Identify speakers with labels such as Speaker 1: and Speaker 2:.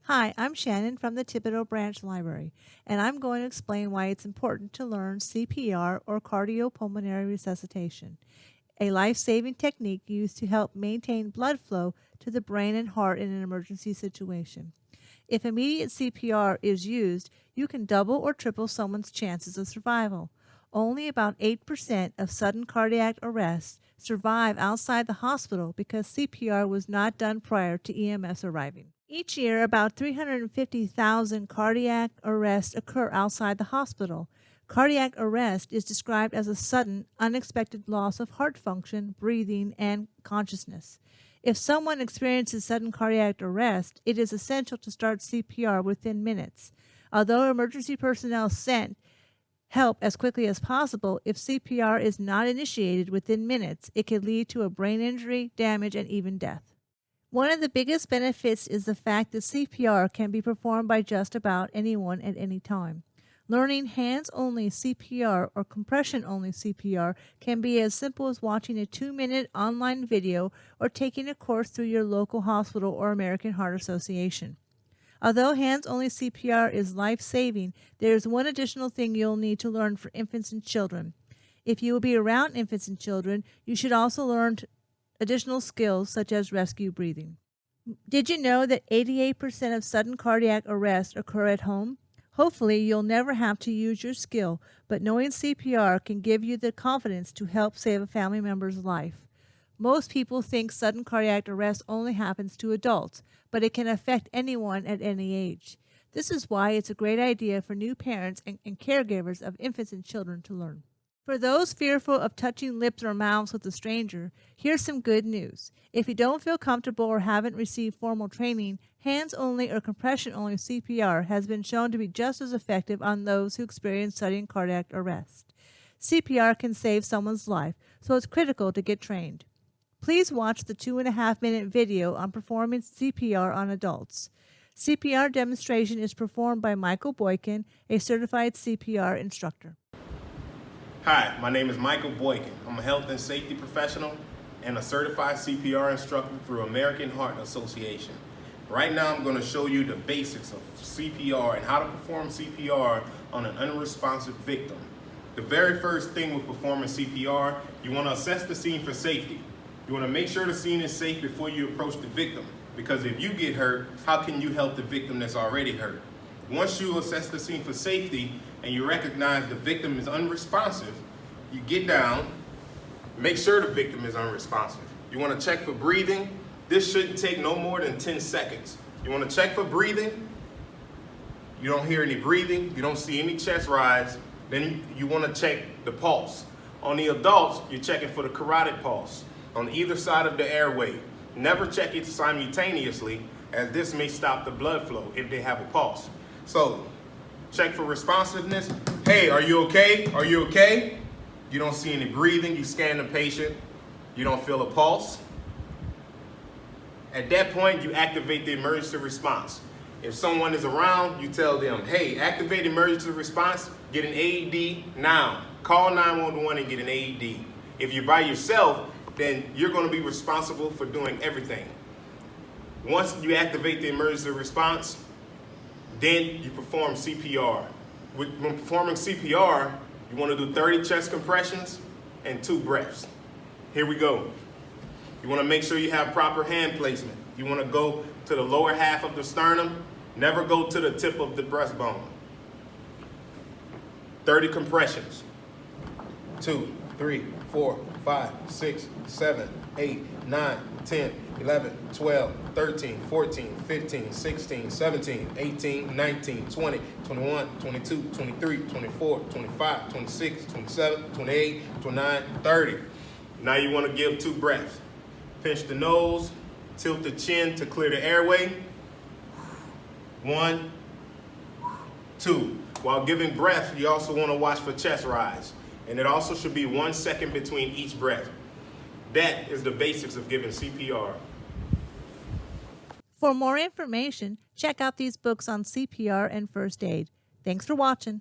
Speaker 1: Hi, I'm Shannon from the Thibodeau Branch Library, and I'm going to explain why it's important to learn CPR or cardiopulmonary resuscitation, a life-saving technique used to help maintain blood flow to the brain and heart in an emergency situation. If immediate CPR is used, you can double or triple someone's chances of survival. Only about 8% of sudden cardiac arrests survive outside the hospital because CPR was not done prior to EMS arriving. Each year, about 350,000 cardiac arrests occur outside the hospital. Cardiac arrest is described as a sudden, unexpected loss of heart function, breathing, and consciousness. If someone experiences sudden cardiac arrest, it is essential to start CPR within minutes. Although emergency personnel sent help as quickly as possible, if CPR is not initiated within minutes, it could lead to a brain injury, damage, and even death. One of the biggest benefits is the fact that CPR can be performed by just about anyone at any time. Learning hands-only CPR or compression-only CPR can be as simple as watching a 2-minute online video or taking a course through your local hospital or American Heart Association. Although hands-only CPR is life-saving, there is one additional thing you'll need to learn for infants and children. If you will be around infants and children, you should also learn additional skills such as rescue breathing. Did you know that 88% of sudden cardiac arrests occur at home? Hopefully, you'll never have to use your skill, but knowing CPR can give you the confidence to help save a family member's life. Most people think sudden cardiac arrest only happens to adults, but it can affect anyone at any age. This is why it's a great idea for new parents and caregivers of infants and children to learn. For those fearful of touching lips or mouths with a stranger, here's some good news. If you don't feel comfortable or haven't received formal training, hands-only or compression-only CPR has been shown to be just as effective on those who experience sudden cardiac arrest. CPR can save someone's life, so it's critical to get trained. Please watch the 2.5-minute video on performing CPR on adults. CPR demonstration is performed by Michael Boykin, a certified CPR instructor.
Speaker 2: Hi, my name is Michael Boykin. I'm a health and safety professional and a certified CPR instructor through American Heart Association. Right now I'm going to show you the basics of CPR and how to perform CPR on an unresponsive victim. The very first thing with performing CPR, you want to assess the scene for safety. You want to make sure the scene is safe before you approach the victim, because if you get hurt, how can you help the victim that's already hurt? Once you assess the scene for safety and you recognize the victim is unresponsive, you get down, make sure the victim is unresponsive. You want to check for breathing. This shouldn't take no more than 10 seconds. You want to check for breathing. You don't hear any breathing. You don't see any chest rise. Then you want to check the pulse. On the adults, you're checking for the carotid pulse on either side of the airway. Never check it simultaneously, as this may stop the blood flow if they have a pulse. So, check for responsiveness. Hey, are you okay? Are you okay? You don't see any breathing. You scan the patient. You don't feel a pulse. At that point, you activate the emergency response. If someone is around, you tell them, hey, activate emergency response, get an AED now. Call 911 and get an AED. If you're by yourself, then you're going to be responsible for doing everything. Once you activate the emergency response, then you perform CPR. When performing CPR, you want to do 30 chest compressions and 2 breaths. Here we go. You want to make sure you have proper hand placement. You want to go to the lower half of the sternum, never go to the tip of the breastbone. 30 compressions. 2, 3, 4, 5, 6, 7, 8, 9, 10, 11, 12, 13, 14, 15, 16, 17, 18, 19, 20, 21, 22, 23, 24, 25, 26, 27, 28, 29, 30. Now you want to give 2 breaths. Pinch the nose, tilt the chin to clear the airway. 1, 2. While giving breath, you also want to watch for chest rise. And it also should be 1 second between each breath. That is the basics of giving CPR.
Speaker 1: For more information, check out these books on CPR and first aid. Thanks for watching.